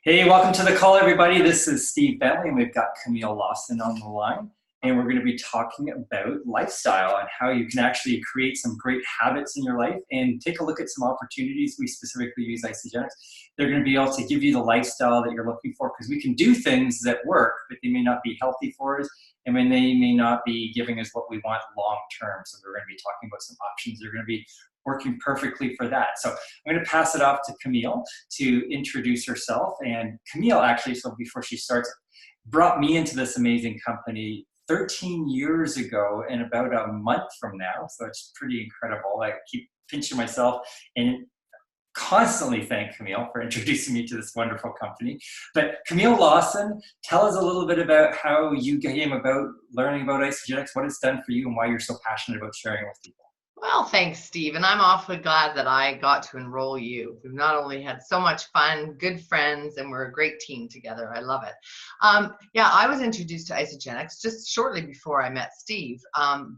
Hey, welcome to the call, everybody. This is Steve Bentley, and we've got Camille Lawson on the line. And we're going to be talking about lifestyle and how you can actually create some great habits in your life and take a look at some opportunities. We specifically use Isagenix. They're going to be able to give you the lifestyle that you're looking for, because we can do things that work, but they may not be healthy for us, and when they may not be giving us what we want long term. So we're going to be talking about some options that are going to be working perfectly for that. So I'm going to pass it off to Camille to introduce herself. And Camille, actually, so before she starts, brought me into this amazing company 13 years ago in about a month from now. So it's pretty incredible. I keep pinching myself and constantly thank Camille for introducing me to this wonderful company. But Camille Lawson, tell us a little bit about how you came about learning about Isagenix, what it's done for you, and why you're so passionate about sharing it with people. Well, thanks, Steve. And I'm awfully glad that I got to enroll you. We've not only had so much fun, good friends, and we're a great team together. I love it. Yeah, I was introduced to Isagenix just shortly before I met Steve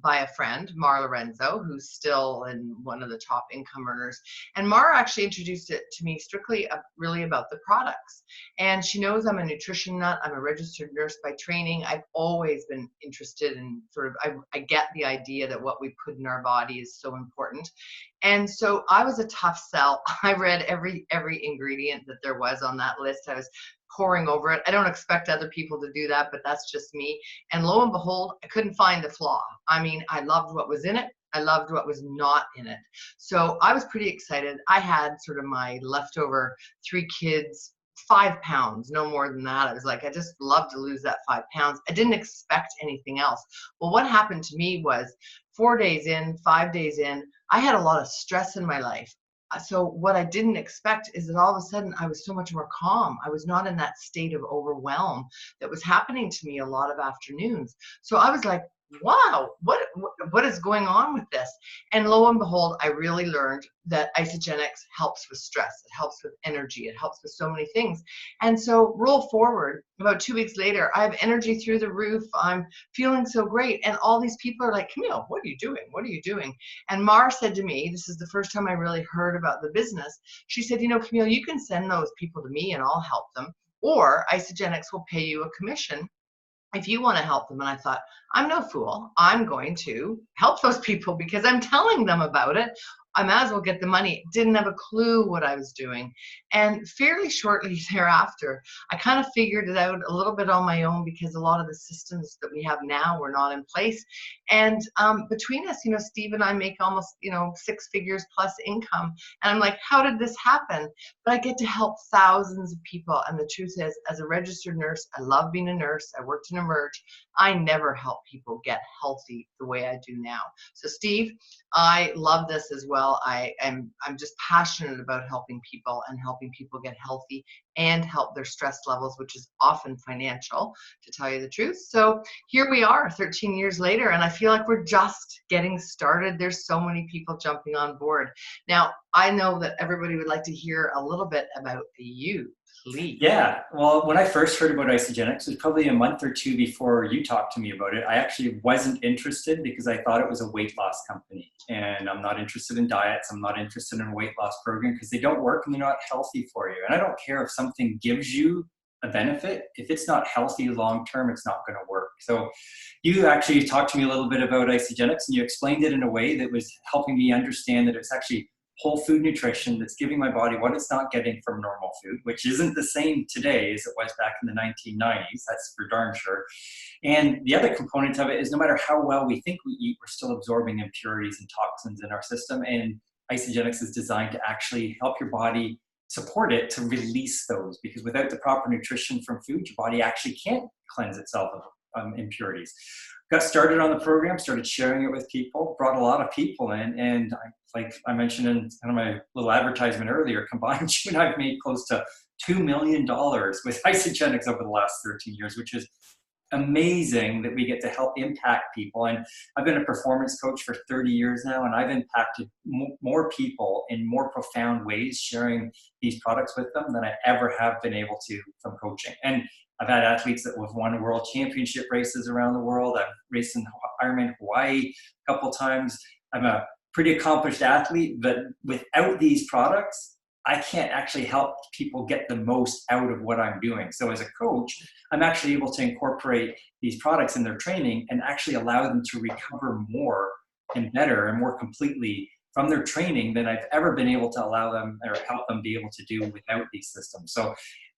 by a friend, Mar Lorenzo, who's still one of the top income earners. And Mar actually introduced it to me strictly really about the products. And she knows I'm a nutrition nut. I'm a registered nurse by training. I've always been interested in I get the idea that what we put in our body is so important. And so I was a tough sell. I read every ingredient that there was on that list. I was poring over it. I don't expect other people to do that, but that's just me. And lo and behold, I couldn't find the flaw. I mean, I loved what was in it. I loved what was not in it. So I was pretty excited. I had sort of my leftover 3 kids, 5 pounds, no more than that. I was like, I just love to lose that 5 pounds. I didn't expect anything else. Well, what happened to me was 4 days in, 5 days in, I had a lot of stress in my life. So what I didn't expect is that all of a sudden I was so much more calm. I was not in that state of overwhelm that was happening to me a lot of afternoons. So I was like, wow, what is going on with this? And lo and behold, I really learned that Isagenix helps with stress. It helps with energy. It helps with so many things. And so roll forward, about 2 weeks later, I have energy through the roof. I'm feeling so great. And all these people are like, Camille, what are you doing? What are you doing? And Mar said to me, this is the first time I really heard about the business. She said, you know, Camille, you can send those people to me and I'll help them. Or Isagenix will pay you a commission if you want to help them. And I thought, I'm no fool. I'm going to help those people because I'm telling them about it. I might as well get the money. Didn't have a clue what I was doing. And fairly shortly thereafter, I kind of figured it out a little bit on my own because a lot of the systems that we have now were not in place. And between us, you know, Steve and I make almost, 6 figures plus income. And I'm like, how did this happen? But I get to help thousands of people. And the truth is, as a registered nurse, I love being a nurse. I worked in Emerge. I never help people get healthy the way I do now. So Steve, I love this as well. I'm just passionate about helping people and helping people get healthy and help their stress levels, which is often financial, to tell you the truth. So here we are 13 years later, and I feel like we're just getting started. There's so many people jumping on board. Now, I know that everybody would like to hear a little bit about you. Please. Yeah, well, when I first heard about Isagenix, it was probably a month or two before you talked to me about it. I actually wasn't interested because I thought it was a weight loss company. And I'm not interested in diets. I'm not interested in a weight loss program because they don't work and they're not healthy for you. And I don't care if something gives you a benefit. If it's not healthy long term, it's not going to work. So you actually talked to me a little bit about Isagenix, and you explained it in a way that was helping me understand that it's actually whole food nutrition that's giving my body what it's not getting from normal food, which isn't the same today as it was back in the 1990s. That's for darn sure. And the other component of it is no matter how well we think we eat, we're still absorbing impurities and toxins in our system. And Isagenix is designed to actually help your body support it to release those, because without the proper nutrition from food, your body actually can't cleanse itself of impurities. Got started on the program, started sharing it with people, brought a lot of people in, and like I mentioned in kind of my little advertisement earlier, combined, you and I have made close to $2 million with Isagenix over the last 13 years, which is amazing that we get to help impact people. And I've been a performance coach for 30 years now, and I've impacted more people in more profound ways sharing these products with them than I ever have been able to from coaching. And I've had athletes that have won world championship races around the world. I've raced in Ironman Hawaii a couple of times. I'm a pretty accomplished athlete, but without these products, I can't actually help people get the most out of what I'm doing. So as a coach, I'm actually able to incorporate these products in their training and actually allow them to recover more and better and more completely from their training than I've ever been able to allow them or help them be able to do without these systems. So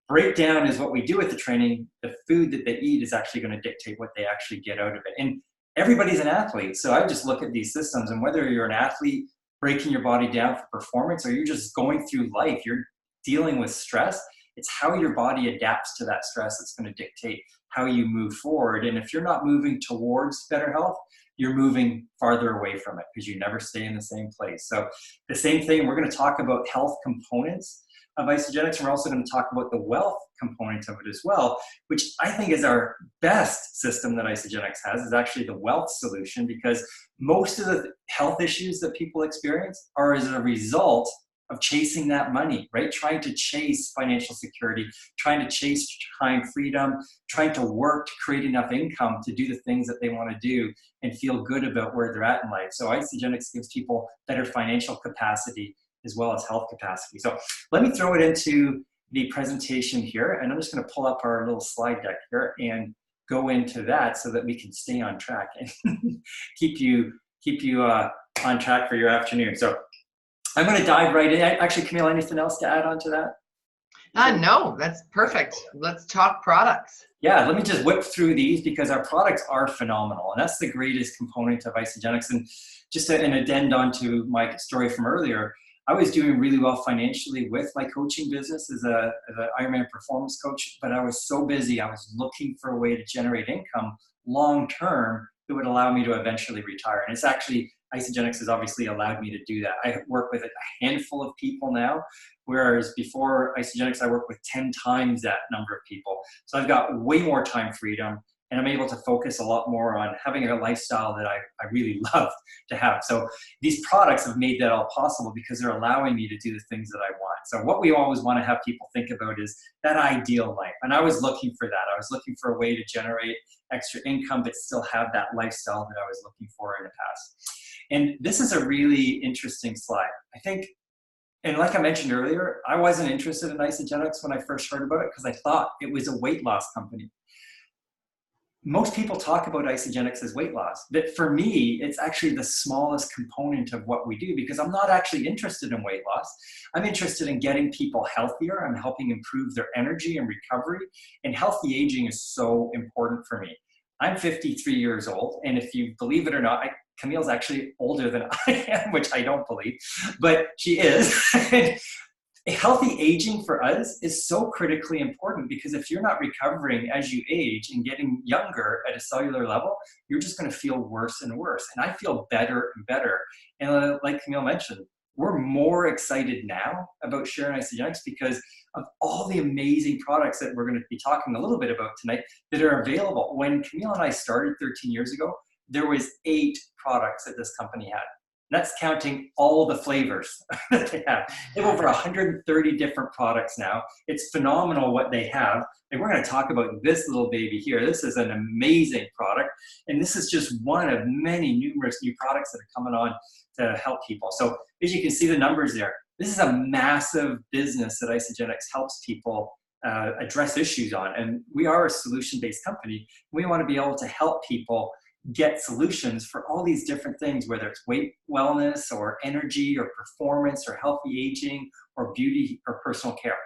breakdown is what we do with the training. The food that they eat is actually going to dictate what they actually get out of it. And everybody's an athlete. So I just look at these systems, and whether you're an athlete breaking your body down for performance, or you're just going through life, you're dealing with stress, it's how your body adapts to that stress that's going to dictate how you move forward. And if you're not moving towards better health, you're moving farther away from it because you never stay in the same place. So the same thing, we're going to talk about health components of Isagenix, and we're also going to talk about the wealth component of it as well, which I think is our best system that Isagenix has, is actually the wealth solution, because most of the health issues that people experience are as a result of chasing that money, right? Trying to chase financial security, trying to chase time freedom, trying to work to create enough income to do the things that they want to do and feel good about where they're at in life. So Isagenix gives people better financial capacity as well as health capacity. So let me throw it into the presentation here, and I'm just going to pull up our little slide deck here and go into that so that we can stay on track and keep you on track for your afternoon. So I'm going to dive right in. Actually, Camille, anything else to add on to that? No, that's perfect. Let's talk products. Yeah, let me just whip through these because our products are phenomenal, and that's the greatest component of Isagenix. And just an addendum to my story from earlier, I was doing really well financially with my coaching business as an Ironman performance coach, but I was so busy, I was looking for a way to generate income long-term that would allow me to eventually retire. And it's actually, Isagenix has obviously allowed me to do that. I work with a handful of people now, whereas before Isagenix, I worked with 10 times that number of people. So I've got way more time freedom, and I'm able to focus a lot more on having a lifestyle that I really love to have. So these products have made that all possible because they're allowing me to do the things that I want. So what we always want to have people think about is that ideal life. And I was looking for that. I was looking for a way to generate extra income, but still have that lifestyle that I was looking for in the past. And this is a really interesting slide. I think, and like I mentioned earlier, I wasn't interested in Isagenix when I first heard about it because I thought it was a weight loss company. Most people talk about Isagenix as weight loss, but for me, it's actually the smallest component of what we do because I'm not actually interested in weight loss. I'm interested in getting people healthier. I'm helping improve their energy and recovery, and healthy aging is so important for me. I'm 53 years old, and if you believe it or not, Camille's actually older than I am, which I don't believe, but she is. Healthy aging for us is so critically important because if you're not recovering as you age and getting younger at a cellular level, you're just going to feel worse and worse. And I feel better and better. And like Camille mentioned, we're more excited now about sharing Isagenix because of all the amazing products that we're going to be talking a little bit about tonight that are available. When Camille and I started 13 years ago, there was 8 products that this company had. That's counting all the flavors that they have. They have over 130 different products now. It's phenomenal what they have. And we're going to talk about this little baby here. This is an amazing product. And this is just one of many numerous new products that are coming on to help people. So as you can see the numbers there, this is a massive business that Isagenix helps people address issues on. And we are a solution-based company. We want to be able to help people get solutions for all these different things, whether it's weight wellness or energy or performance or healthy aging or beauty or personal care.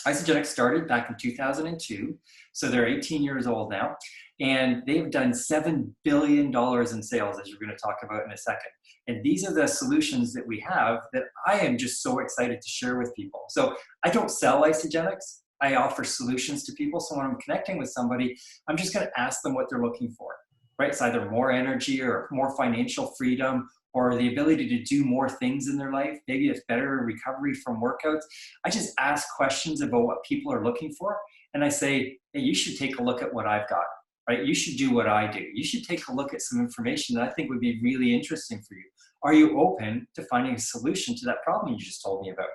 Isagenix started back in 2002, so they're 18 years old now, and they've done $7 billion in sales, as you're going to talk about in a second. And these are the solutions that we have that I am just so excited to share with people. So I don't sell Isagenix. I offer solutions to people. So when I'm connecting with somebody, I'm just going to ask them what they're looking for. Right? It's either more energy or more financial freedom or the ability to do more things in their life. Maybe it's better recovery from workouts. I just ask questions about what people are looking for. And I say, hey, you should take a look at what I've got, right? You should do what I do. You should take a look at some information that I think would be really interesting for you. Are you open to finding a solution to that problem you just told me about?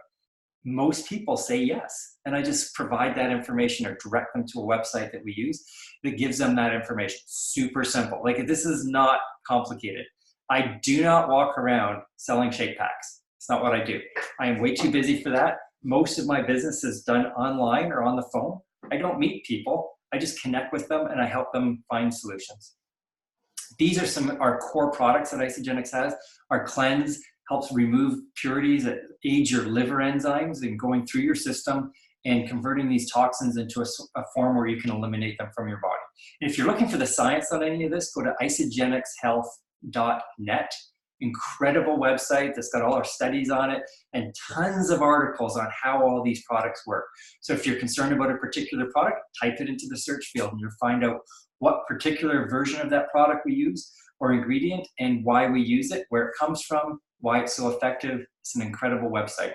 Most people say yes. And I just provide that information or direct them to a website that we use that gives them that information. Super simple. Like, this is not complicated. I do not walk around selling shake packs. It's not what I do. I am way too busy for that. Most of my business is done online or on the phone. I don't meet people. I just connect with them and I help them find solutions. These are some of our core products that Isagenix has. Our cleanse helps remove impurities that aid your liver enzymes and going through your system and converting these toxins into a form where you can eliminate them from your body. And if you're looking for the science on any of this, go to isagenixhealth.net. Incredible website that's got all our studies on it and tons of articles on how all these products work. So if you're concerned about a particular product, type it into the search field and you'll find out what particular version of that product we use or ingredient and why we use it, where it comes from, why it's so effective. It's an incredible website.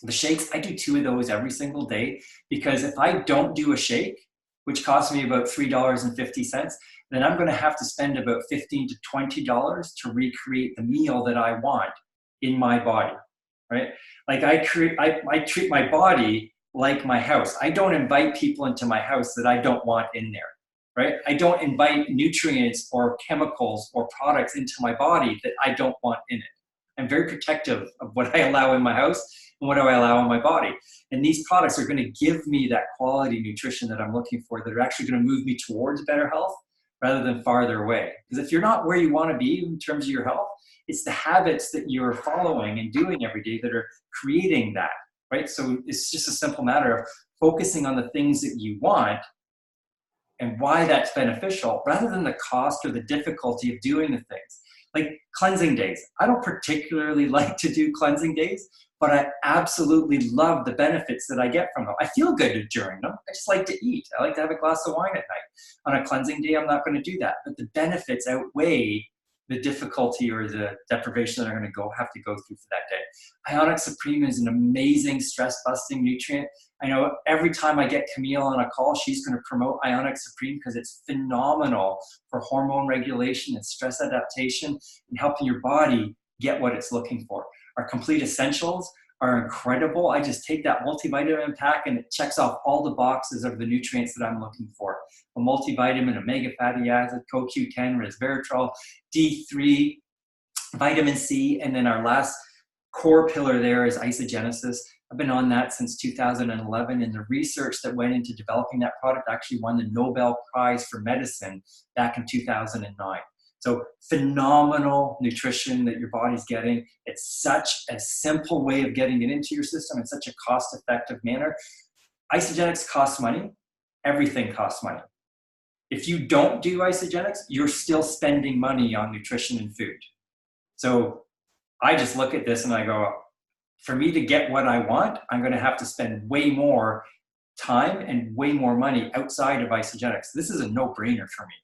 The shakes, I do 2 of those every single day because if I don't do a shake, which costs me about $3.50, then I'm going to have to spend about $15 to $20 to recreate the meal that I want in my body, right? Like I treat my body like my house. I don't invite people into my house that I don't want in there, right? I don't invite nutrients or chemicals or products into my body that I don't want in it. I'm very protective of what I allow in my house and what do I allow in my body. And these products are going to give me that quality nutrition that I'm looking for, that are actually going to move me towards better health rather than farther away. Because if you're not where you want to be in terms of your health, it's the habits that you're following and doing every day that are creating that, right? So it's just a simple matter of focusing on the things that you want and why that's beneficial rather than the cost or the difficulty of doing the things. Like cleansing days. I don't particularly like to do cleansing days, but I absolutely love the benefits that I get from them. I feel good during them. I just like to eat. I like to have a glass of wine at night. On a cleansing day, I'm not going to do that. But the benefits outweigh the difficulty or the deprivation that I'm going to have to go through for that day. Ionic Supreme is an amazing stress-busting nutrient. I know every time I get Camille on a call, she's going to promote Ionic Supreme because it's phenomenal for hormone regulation and stress adaptation and helping your body get what it's looking for. Our Complete Essentials are incredible. I just take that multivitamin pack and it checks off all the boxes of the nutrients that I'm looking for. A multivitamin, omega fatty acid, CoQ10, resveratrol, D3, vitamin C, and then our last core pillar there is Isagenesis. I've been on that since 2011, and the research that went into developing that product actually won the Nobel Prize for Medicine back in 2009. So phenomenal nutrition that your body's getting. It's such a simple way of getting it into your system in such a cost-effective manner. Isagenix costs money. Everything costs money. If you don't do Isagenix, you're still spending money on nutrition and food. So I just look at this and I go, for me to get what I want, I'm going to have to spend way more time and way more money outside of Isagenix. This is a no-brainer for me.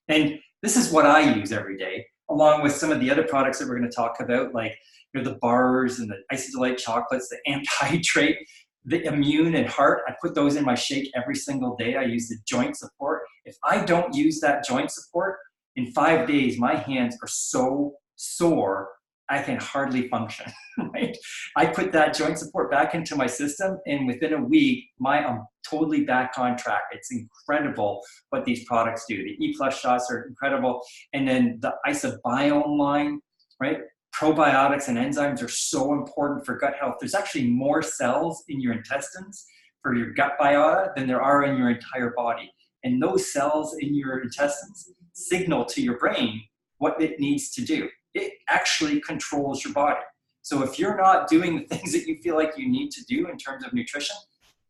And this is what I use every day, along with some of the other products that we're going to talk about, like the bars and the Isadelight chocolates, the anti-hydrate, the immune and heart. I put those in my shake every single day. I use the joint support. If I don't use that joint support, in 5 days, my hands are so sore, I can hardly function, right? I put that joint support back into my system, and within a week, I'm totally back on track. It's incredible what these products do. The E+ shots are incredible. And then the Isobiome line, right? Probiotics and enzymes are so important for gut health. There's actually more cells in your intestines for your gut biota than there are in your entire body. And those cells in your intestines signal to your brain what it needs to do. It actually controls your body. So if you're not doing the things that you feel like you need to do in terms of nutrition,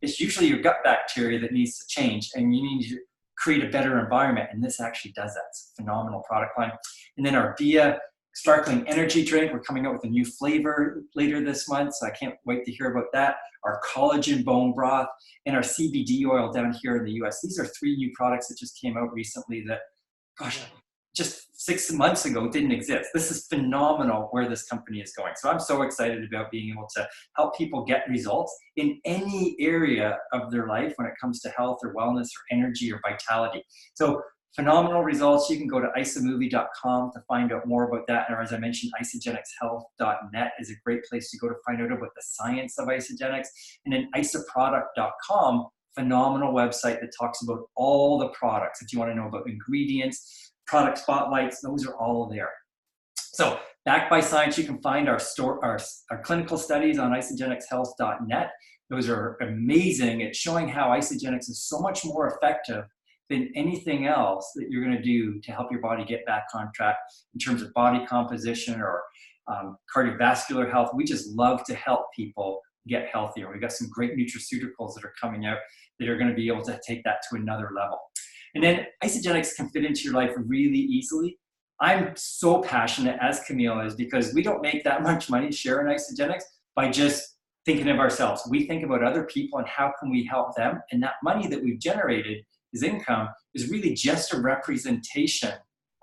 it's usually your gut bacteria that needs to change, and you need to create a better environment. And this actually does that. It's a phenomenal product line. And then our Via Sparkling Energy Drink, we're coming out with a new flavor later this month, so I can't wait to hear about that. Our collagen bone broth and our CBD oil down here in the US. These are 3 new products that just came out recently that, gosh, just 6 months ago didn't exist. This is phenomenal where this company is going. So I'm so excited about being able to help people get results in any area of their life when it comes to health or wellness or energy or vitality. So phenomenal results. You can go to isamovie.com to find out more about that. Or as I mentioned, isagenixhealth.net is a great place to go to find out about the science of Isagenix. And then isaproduct.com, phenomenal website that talks about all the products. If you want to know about ingredients, product spotlights, those are all there. So Backed by science, you can find our clinical studies on isagenixhealth.net. Those are amazing at showing how Isagenix is so much more effective than anything else that you're going to do to help your body get back on track in terms of body composition or cardiovascular health. We just love to help people get healthier. We've got some great nutraceuticals that are coming out that are going to be able to take that to another level. And then Isagenix can fit into your life really easily. I'm so passionate, as Camille is, because we don't make that much money sharing Isagenix by just thinking of ourselves. We think about other people and how can we help them. And that money that we've generated as income is really just a representation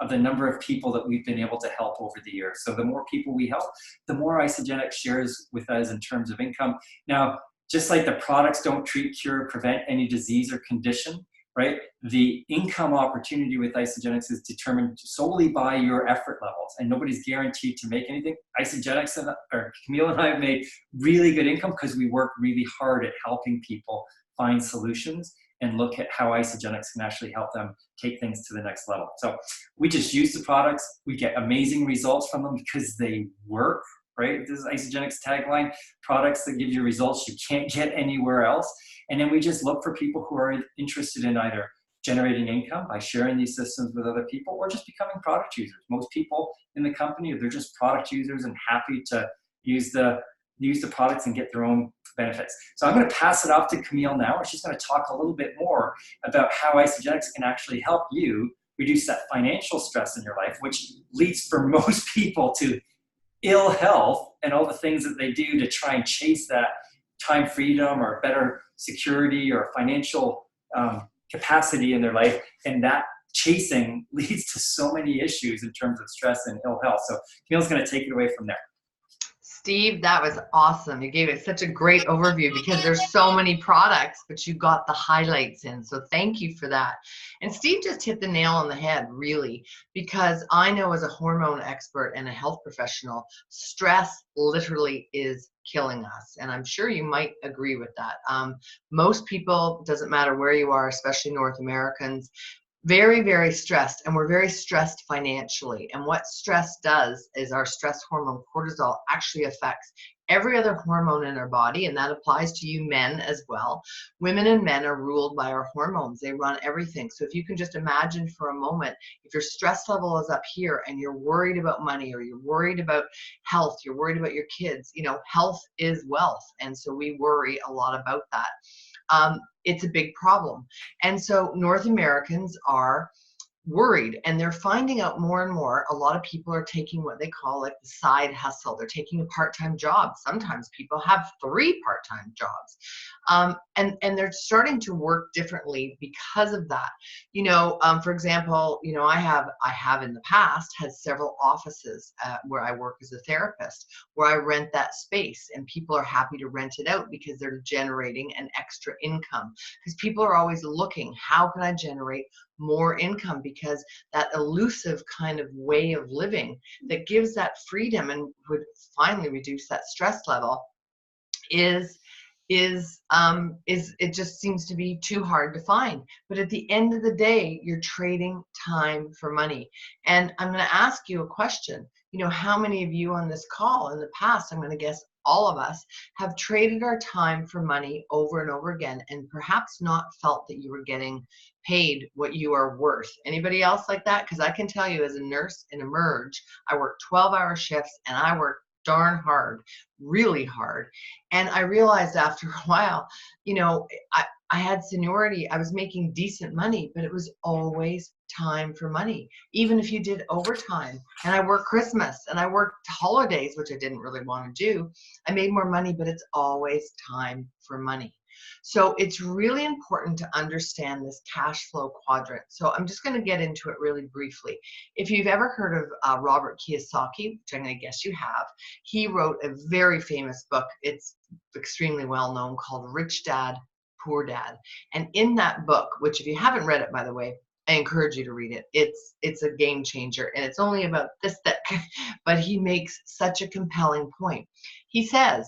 of the number of people that we've been able to help over the years. So the more people we help, the more Isagenix shares with us in terms of income. Now, just like the products don't treat, cure, prevent any disease or condition, right? The income opportunity with Isagenix is determined solely by your effort levels, and nobody's guaranteed to make anything. Isagenix or Camille and I have made really good income because we work really hard at helping people find solutions and look at how Isagenix can actually help them take things to the next level. So we just use the products. We get amazing results from them because they work, right? This is Isagenix tagline, products that give you results you can't get anywhere else. And then we just look for people who are interested in either generating income by sharing these systems with other people or just becoming product users. Most people in the company, they're just product users and happy to use the products and get their own benefits. So I'm going to pass it off to Camille now, and she's going to talk a little bit more about how Isagenix can actually help you reduce that financial stress in your life, which leads for most people to ill health and all the things that they do to try and chase that time freedom or better security or financial capacity in their life. And that chasing leads to so many issues in terms of stress and ill health. So Camille's going to take it away from there. Steve, that was awesome. You gave it such a great overview because there's so many products, but you got the highlights in. So thank you for that. And Steve just hit the nail on the head, really, because I know as a hormone expert and a health professional, stress literally is killing us. And I'm sure you might agree with that. Most people, doesn't matter where you are, especially North Americans, very, very stressed, and we're very stressed financially. And what stress does is our stress hormone cortisol actually affects every other hormone in our body, and that applies to you men as well. Women and men are ruled by our hormones. They run everything. So if you can just imagine for a moment, if your stress level is up here and you're worried about money or you're worried about health, you're worried about your kids, you know, health is wealth. And so we worry a lot about that. It's a big problem. And so North Americans are worried, and they're finding out more and more. A lot of people are taking what they call like the side hustle. They're taking a part-time job. Sometimes people have 3 part-time jobs. And they're starting to work differently because of that. You know, for example, you know, I have in the past had several offices where I work as a therapist, where I rent that space, and people are happy to rent it out because they're generating an extra income. Because people are always looking, how can I generate more income? Because that elusive kind of way of living that gives that freedom and would finally reduce that stress level is it just seems to be too hard to find. But at the end of the day, you're trading time for money. And I'm going to ask you a question. You know, how many of you on this call in the past, I'm going to guess all of us, have traded our time for money over and over again and perhaps not felt that you were getting paid what you are worth? Anybody else like that? Because I can tell you, as a nurse in Emerge, I work 12-hour shifts, and I work darn hard, really hard. And I realized after a while, you know, I had seniority, I was making decent money, but it was always time for money. Even if you did overtime, and I worked Christmas and I worked holidays, which I didn't really want to do, I made more money, but it's always time for money. So it's really important to understand this cash flow quadrant. So I'm just going to get into it really briefly. If you've ever heard of Robert Kiyosaki, which I'm going to guess you have, he wrote a very famous book. It's extremely well known, called Rich Dad, Poor Dad. And in that book, which if you haven't read it, by the way, I encourage you to read it. It's a game changer, and it's only about this thick, but he makes such a compelling point. He says,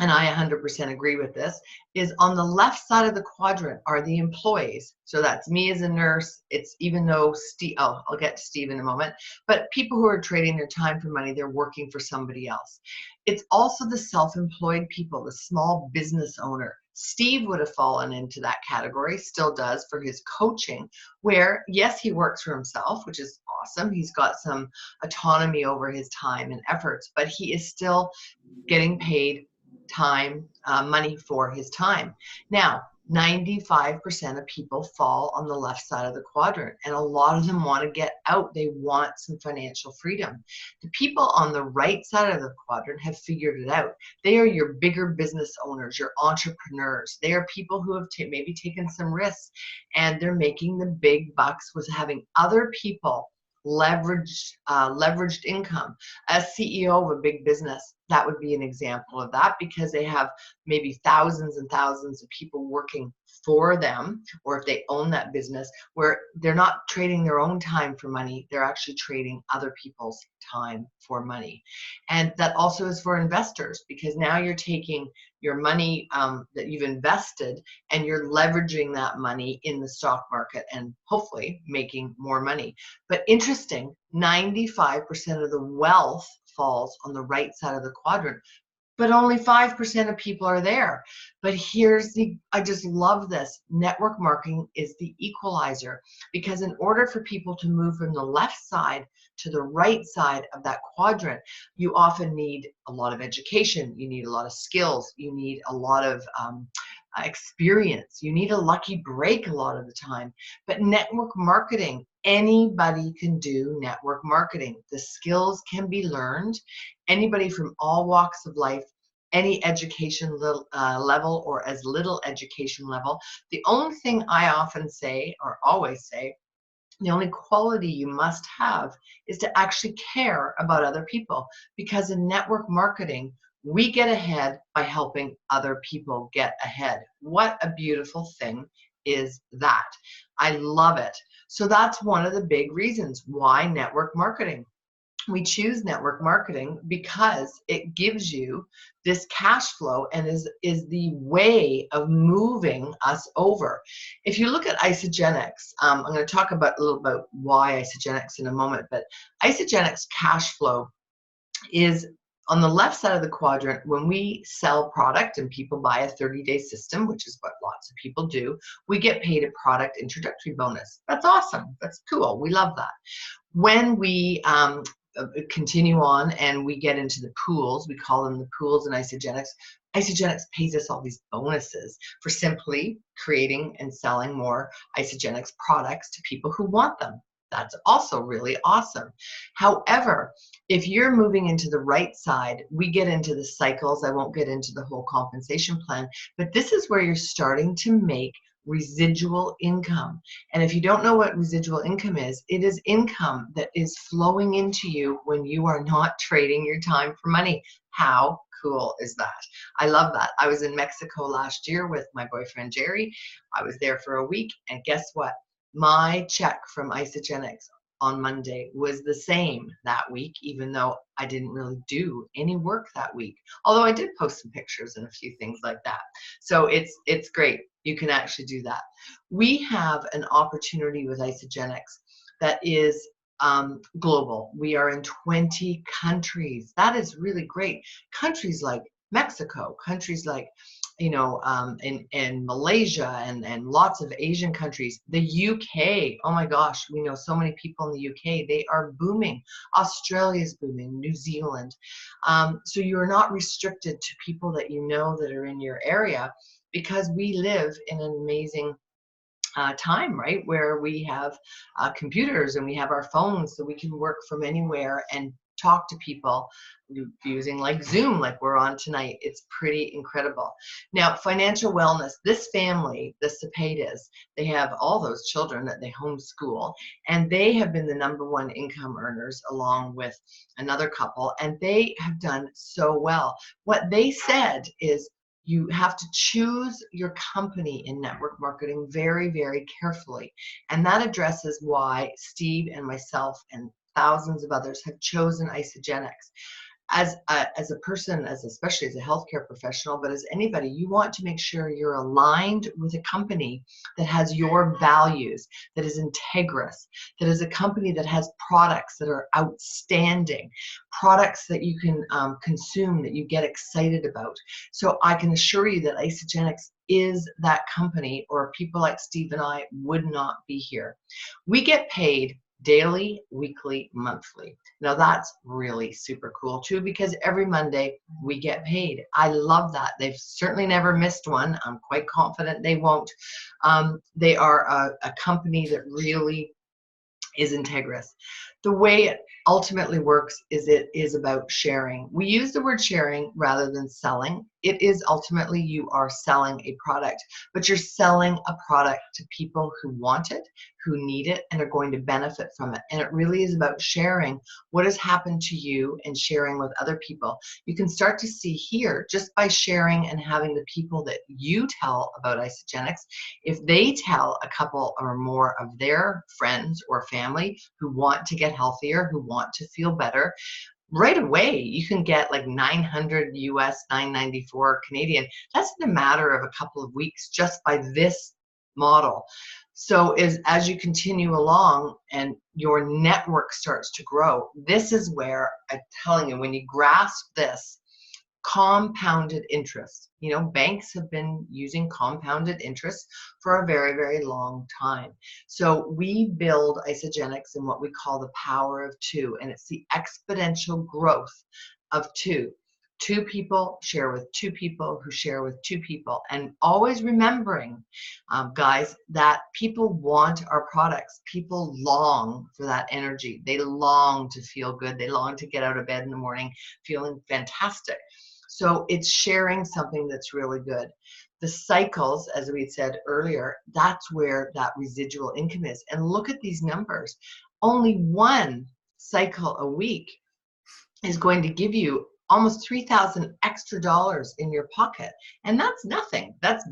and I 100% agree with this, is on the left side of the quadrant are the employees. So that's me as a nurse. It's even though Steve, oh, I'll get to Steve in a moment, but people who are trading their time for money, they're working for somebody else. It's also the self-employed people, the small business owner. Steve would have fallen into that category, still does for his coaching, where yes, he works for himself, which is awesome. He's got some autonomy over his time and efforts, but he is still getting paid time, money for his time. Now, 95% of people fall on the left side of the quadrant, and a lot of them want to get out. They want some financial freedom. The people on the right side of the quadrant have figured it out. They are your bigger business owners, your entrepreneurs. They are people who have maybe taken some risks, and they're making the big bucks with having other people leveraged income. As CEO of a big business, that would be an example of that, because they have maybe thousands and thousands of people working for them, or if they own that business, where they're not trading their own time for money, they're actually trading other people's time for money. And that also is for investors, because now you're taking your money that you've invested and you're leveraging that money in the stock market and hopefully making more money. But interesting, 95% of the wealth falls on the right side of the quadrant, but only 5% of people are there. But I just love this. Network marketing is the equalizer, because in order for people to move from the left side to the right side of that quadrant, you often need a lot of education, you need a lot of skills, you need a lot of experience, you need a lucky break a lot of the time. But network marketing, anybody can do network marketing. The skills can be learned. Anybody from all walks of life, any education level or as little education level. The only thing I often say, or always say, the only quality you must have is to actually care about other people, because in network marketing, we get ahead by helping other people get ahead. What a beautiful thing is that. I love it. So that's one of the big reasons why network marketing. We choose network marketing because it gives you this cash flow and is the way of moving us over. If you look at Isagenix, I'm going to talk a little about why Isagenix in a moment, but Isagenix cash flow is on the left side of the quadrant. When we sell product and people buy a 30-day system, which is what lots of people do, we get paid a product introductory bonus. That's awesome. That's cool. We love that. When we continue on and we get into the pools, we call them the pools in Isagenix. Isagenix pays us all these bonuses for simply creating and selling more Isagenix products to people who want them. That's also really awesome. However, if you're moving into the right side, we get into the cycles. I won't get into the whole compensation plan, but this is where you're starting to make residual income. And if you don't know what residual income is, it is income that is flowing into you when you are not trading your time for money. How cool is that? I love that. I was in Mexico last year with my boyfriend Jerry. I was there for a week, and guess what? My check from Isagenix on Monday was the same that week, even though I didn't really do any work that week. Although I did post some pictures and a few things like that. So it's great. You can actually do that. We have an opportunity with Isagenix that is global. We are in 20 countries. That is really great. Countries like Mexico, countries like in Malaysia and lots of Asian countries. The UK, oh my gosh, we know so many people in the UK. They are booming. Australia's booming. New Zealand. So you're not restricted to people that you know that are in your area, because we live in an amazing time, right, where we have computers and we have our phones, so we can work from anywhere and talk to people using like Zoom, like we're on tonight. It's pretty incredible. Now, financial wellness. This family, the Cepedas, they have all those children that they homeschool, and they have been the #1 income earners along with another couple, and they have done so well. What they said is, you have to choose your company in network marketing very, very carefully. And that addresses why Steve and myself and thousands of others have chosen Isagenix. as a person, especially as a healthcare professional, but as anybody, you want to make sure you're aligned with a company that has your values, that is integrous, that is a company that has products that are outstanding, products that you can consume, that you get excited about. So I can assure you that Isagenix is that company, or people like Steve and I would not be here. We get paid daily, weekly, monthly. Now that's really super cool too, because every Monday we get paid. I love that. They've certainly never missed one. I'm quite confident they won't. They are a company that really is integrous. The way it ultimately works is it is about sharing. We use the word sharing rather than selling. It is ultimately you are selling a product, but you're selling a product to people who want it, who need it, and are going to benefit from it. And it really is about sharing what has happened to you and sharing with other people. You can start to see here, just by sharing and having the people that you tell about Isagenix, if they tell a couple or more of their friends or family who want to get healthier, who want to feel better, right away you can get like 900 US, 994 Canadian. That's in a matter of a couple of weeks just by this model. So as you continue along and your network starts to grow, this is where I'm telling you, when you grasp this, compounded interest. You know, banks have been using compounded interest for a very, very long time. So we build Isagenix in what we call the power of two, and it's the exponential growth of two. Two people share with two people who share with two people, and always remembering, guys, that people want our products. People long for that energy. They long to feel good. They long to get out of bed in the morning feeling fantastic. So it's sharing something that's really good. The cycles, as we said earlier, that's where that residual income is. And look at these numbers. Only one cycle a week is going to give you almost $3,000 extra in your pocket. And that's nothing. That's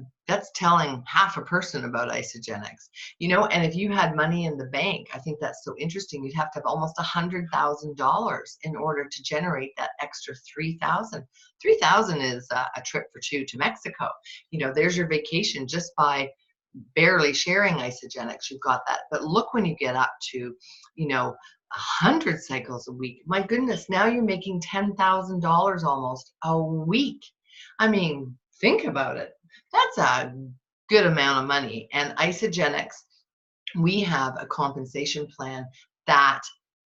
telling half a person about Isagenix. You know, and if you had money in the bank, I think that's so interesting. You'd have to have almost $100,000 in order to generate that extra 3,000. 3,000 is a trip for two to Mexico. You know, there's your vacation just by barely sharing Isagenix. You've got that. But look, when you get up to, you know, 100 cycles a week, my goodness, now you're making $10,000 almost a week. I mean, think about it. That's a good amount of money. And Isagenix, we have a compensation plan that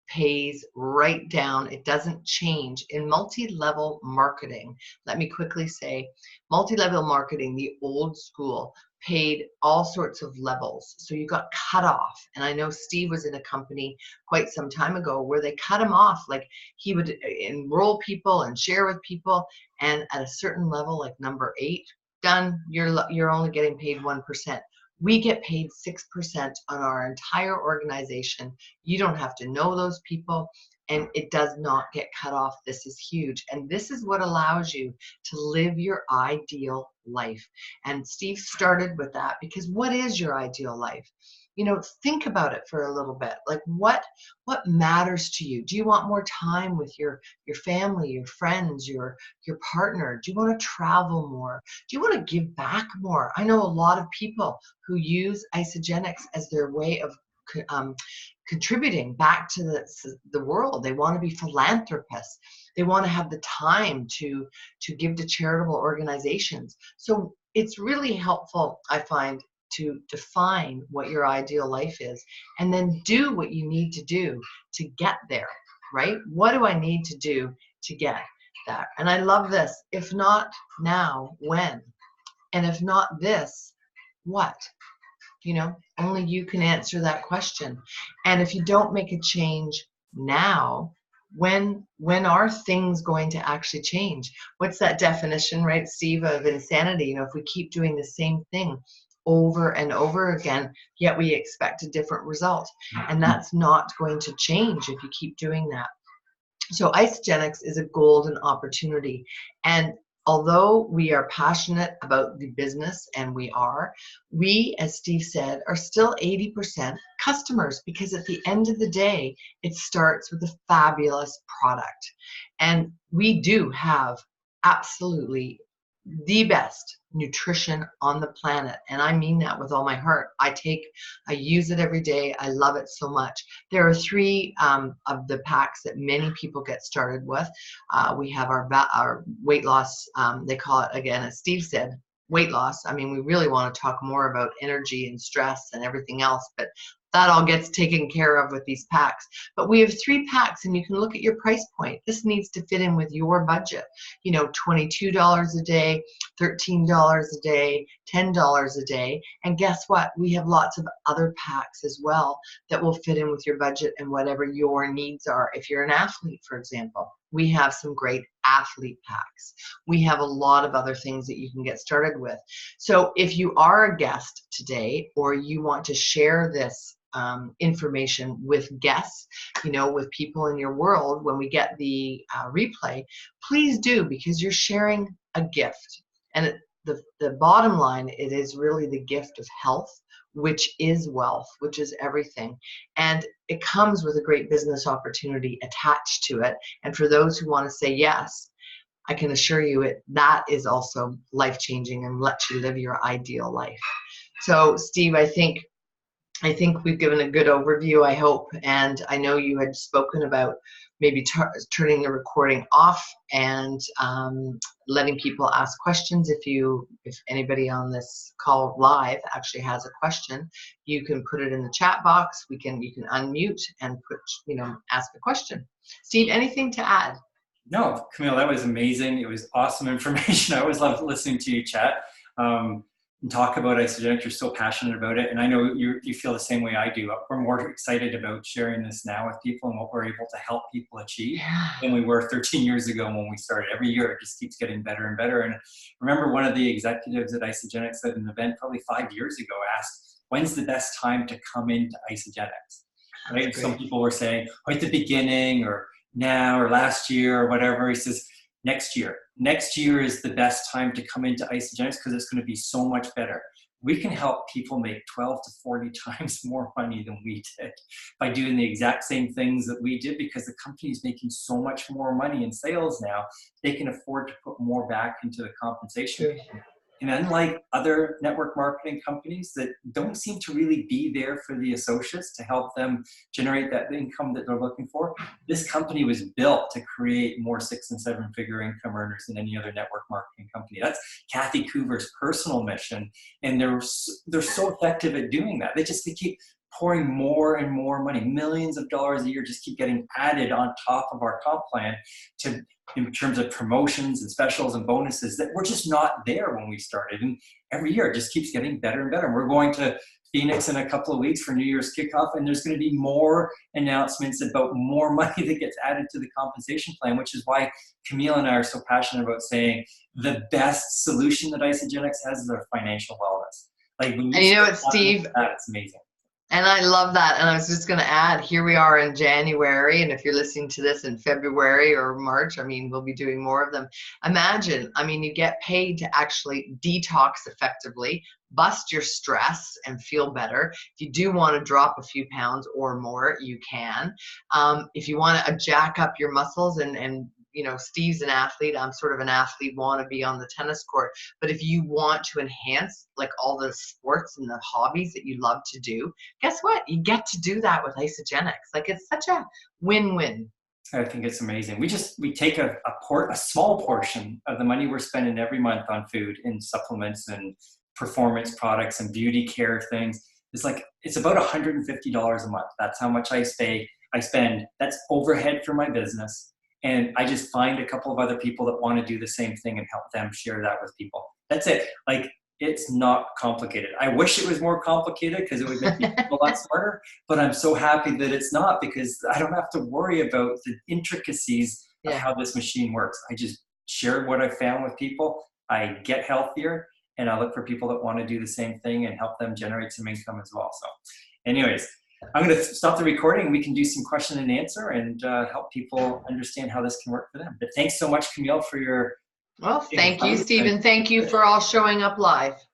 pays right down. It doesn't change. In multi-level marketing, let me quickly say, multi-level marketing, the old school, paid all sorts of levels. So you got cut off. And I know Steve was in a company quite some time ago where they cut him off. Like, he would enroll people and share with people. And at a certain level, like number 8, done, you're only getting paid 1%. We get paid 6% on our entire organization. You don't have to know those people, and it does not get cut off. This is huge. And this is what allows you to live your ideal life. And Steve started with that, because what is your ideal life? You know, think about it for a little bit. Like, what matters to you? Do you want more time with your family, your friends, your partner? Do you want to travel more? Do you want to give back more? I know a lot of people who use Isagenix as their way of contributing back to the world. They want to be philanthropists. They want to have the time to give to charitable organizations. So it's really helpful, I find, to define what your ideal life is, and then do what you need to do to get there, right? What do I need to do to get that? And I love this. If not now, when? And if not this, what? You know, only you can answer that question. And if you don't make a change now, when are things going to actually change? What's that definition, right, Steve, of insanity? You know, if we keep doing the same thing over and over again, yet we expect a different result. And that's not going to change if you keep doing that. So Isagenix is a golden opportunity. And although we are passionate about the business, and we, as Steve said, are still 80% customers, because at the end of the day, it starts with a fabulous product. And we do have absolutely the best nutrition on the planet. And I mean that with all my heart. I use it every day. I love it so much. There are three of the packs that many people get started with. We have our weight loss, they call it, again, as Steve said, weight loss. I mean, we really want to talk more about energy and stress and everything else, but that all gets taken care of with these packs. But we have 3 packs, and you can look at your price point. This needs to fit in with your budget. You know, $22 a day, $13 a day, $10 a day. And guess what? We have lots of other packs as well that will fit in with your budget and whatever your needs are. If you're an athlete, for example, we have some great athlete packs. We have a lot of other things that you can get started with. So if you are a guest today, or you want to share this information with guests, you know, with people in your world, when we get the replay, please do, because you're sharing a gift. And the bottom line, it is really the gift of health, which is wealth, which is everything. And it comes with a great business opportunity attached to it. And for those who want to say yes, I can assure you that is also life-changing and lets you live your ideal life. So, Steve, I think we've given a good overview, I hope. And I know you had spoken about maybe turning the recording off and letting people ask questions. If anybody on this call live actually has a question, you can put it in the chat box. You can unmute and ask a question. Steve, anything to add? No, Camille, that was amazing. It was awesome information. I always love listening to you chat and talk about Isagenix. You're so passionate about it. And I know you feel the same way I do. We're more excited about sharing this now with people and what we're able to help people achieve than we were 13 years ago when we started. Every year, it just keeps getting better and better. And remember, one of the executives at Isagenix at an event probably 5 years ago asked, when's the best time to come into Isagenix? Right? Some people were saying, oh, at the beginning, or now, or last year, or whatever. He says, next year. Next year is the best time to come into Isagenix, because it's going to be so much better. We can help people make 12 to 40 times more money than we did by doing the exact same things that we did, because the company is making so much more money in sales now, they can afford to put more back into the compensation. And unlike other network marketing companies that don't seem to really be there for the associates to help them generate that income that they're looking for, this company was built to create more 6- and 7-figure income earners than any other network marketing company. That's Kathy Coover's personal mission. And they're so effective at doing that. They keep pouring more and more money. Millions of dollars a year just keep getting added on top of our comp plan in terms of promotions and specials and bonuses that were just not there when we started. And every year it just keeps getting better and better. We're going to Phoenix in a couple of weeks for New Year's kickoff, and there's going to be more announcements about more money that gets added to the compensation plan, which is why Camille and I are so passionate about saying the best solution that Isagenix has is our financial wellness. And you know what, Steve? It's amazing. And I love that. And I was just going to add, here we are in January. And if you're listening to this in February or March, I mean, we'll be doing more of them. Imagine, I mean, you get paid to actually detox effectively, bust your stress and feel better. If you do want to drop a few pounds or more, you can. If you want to jack up your muscles and you know, Steve's an athlete. I'm sort of an athlete, want to be on the tennis court. But if you want to enhance like all the sports and the hobbies that you love to do, guess what? You get to do that with Isagenix. Like, it's such a win-win. I think it's amazing. We take a small portion of the money we're spending every month on food and supplements and performance products and beauty care things. It's about $150 a month. That's how much I spend. That's overhead for my business. And I just find a couple of other people that want to do the same thing and help them share that with people. That's it. Like, it's not complicated. I wish it was more complicated, because it would make people a lot smarter, but I'm so happy that it's not, because I don't have to worry about the intricacies of how this machine works. I just share what I found with people. I get healthier, and I look for people that want to do the same thing and help them generate some income as well. So anyways, I'm going to stop the recording. We can do some question and answer and help people understand how this can work for them. But thanks so much, Camille, for your Well, thank you, Stephen. Thank you for all showing up live.